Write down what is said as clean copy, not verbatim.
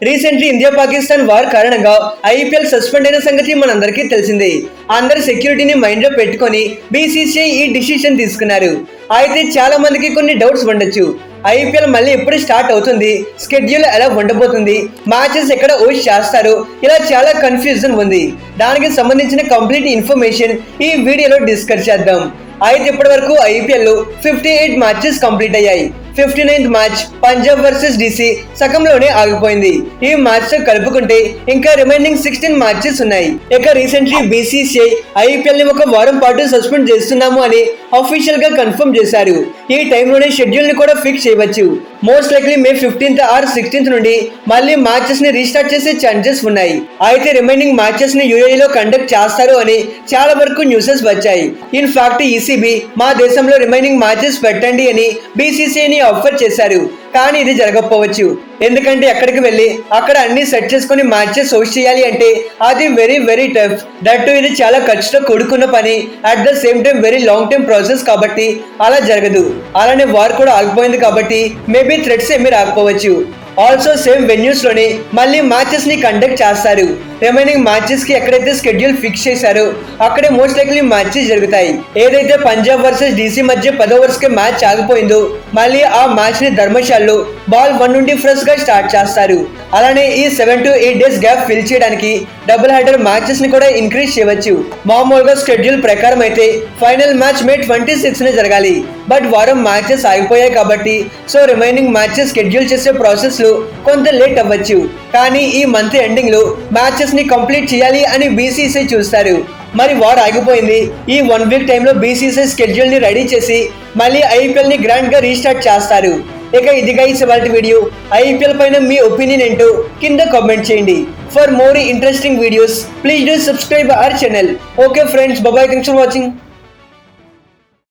Recently India Pakistan war కారణంగా IPL suspend అయిన సంగతి మనందరికీ తెలిసిందే. అందరి సెక్యూరిటీని మైండ్ లో పెట్టుకొని బీసీసీఐ ఈ డిసిషన్ తీసుకున్నారు. అయితే చాలా మందికి కొన్ని డౌట్స్ ఉండొచ్చు. ఐపీఎల్ మళ్ళీ ఎప్పుడు స్టార్ట్ అవుతుంది, స్కెడ్యూల్ ఎలా ఉండబోతుంది, మ్యాచెస్ ఎక్కడ హోస్ట్ చేస్తారు, ఇలా చాలా కన్ఫ్యూజన్ ఉంది. దానికి సంబంధించిన కంప్లీట్ ఇన్ఫర్మేషన్ ఈ వీడియోలో డిస్కస్ చేద్దాం. అయితే ఇప్పటి వరకు ఐపీఎల్ లో 58 మ్యాచెస్ కంప్లీట్ అయ్యాయి. 59th match Punjab versus DC సగంలోనే ఆగిపోయింది. ఈ మ్యాచ్ తో కలుపుకుంటే ఇంకా రిమైనింగ్ 16 మ్యాచెస్ ఉన్నాయి. ఇక రీసెంట్లీ బీసీసీఐ ఐపీఎల్ ని ఒక వారం పాటు సస్పెండ్ చేస్తున్నాము అని అఫీషియల్ గా కన్ఫర్మ్ చేశారు. ఈ టైంలోనే షెడ్యూల్ ని కూడా ఫిక్స్ చేయవచ్చు. Most likely May 15th are 16th నుండి మళ్ళీ మ్యాచెస్ ని రీస్టార్ట్ చేసే ఛాన్సెస్ ఉన్నాయి. అయితే రిమైనింగ్ మ్యాచెస్ ని యూఏఈలో కండక్ట్ చేస్తారు అని చాలా వరకు న్యూసెస్ వచ్చాయి. ఇన్ ఫ్యాక్ట్ ఈసీబీ మా దేశంలో రిమైనింగ్ మ్యాచెస్ పెట్టండి అని బీసీసీఐని ఆఫర్ చేశారు. కానీ ఇది జరగకపోవచ్చు. ఎందుకంటే ఎక్కడికి వెళ్ళి అక్కడ అన్ని సెట్ చేసుకుని మ్యాచెస్ హోస్ట్ చేయాలి అంటే అది వెరీ వెరీ టఫ్. దట్ ఇది చాలా ఖర్చుతో కూడుకున్న పని. At the same time very long time process కాబట్టి అలా జరగదు. అలానే వార్ కూడా ఆగిపోయింది కాబట్టి మేబీ థ్రెడ్స్ ఏమీ రాకపోవచ్చు. ఆల్సో సేమ్ వెన్యూస్ లోనే మళ్ళీ మ్యాచెస్ ని కండక్ట్ చేస్తారు. రిమైనింగ్ మ్యాచెస్ కి ఎక్కడైతే షెడ్యూల్ ఫిక్స్ చేశారో అక్కడే మోస్ట్ లైక్లీ మ్యాచెస్ జరుగుతాయి. ఏదైతే పంజాబ్ వర్సెస్ డీసీ మధ్య 10 ఓవర్స్ కి మ్యాచ్ ఆగిపోయిందో మళ్ళీ ఆ మ్యాచ్ ని ధర్మశాలలో బాల్ 1 నుండి ఫ్రెష్ గా స్టార్ట్ చేస్తారు. అలానే ఈ 7 to 8 డేస్ గ్యాప్ ఫిల్ చేయడానికి డబుల్ హెడర్ మ్యాచెస్ ని కూడా ఇంక్రీజ్ చేయవచ్చు. మామూలుగా షెడ్యూల్ ప్రకారం అయితే ఫైనల్ మ్యాచ్ మే 26 నే జరగాలి. బట్ వారం మ్యాచెస్ ఆగిపోయాయి కాబట్టి సో రిమైనింగ్ మ్యాచెస్ షెడ్యూల్ చేసే ప్రాసెస్ లో కొంత లేట్ అవ్వచ్చు. కానీ ఈ మంత్ ఎండింగ్ లో మ్యాచెస్ ని కంప్లీట్ చేయాలి అని బీసీసీఐ చూస్తారు. మరి వార్ ఆగిపోయింది. ఈ 1 వీక్ టైంలో బీసీసీఐ షెడ్యూల్ ని రెడీ చేసి మళ్ళీ ఐపీఎల్ ని గ్రాండ్ గా రీస్టార్ట్ చేస్తారు. ఇక ఇది గైస్ ఇవాల్టి వీడియో. ఐపీఎల్ పైన మీ ఒపీనియన్ ఏంటో కింద కామెంట్ చేయండి. For more interesting videos please do subscribe our channel. Okay friends, bye, thanks for watching.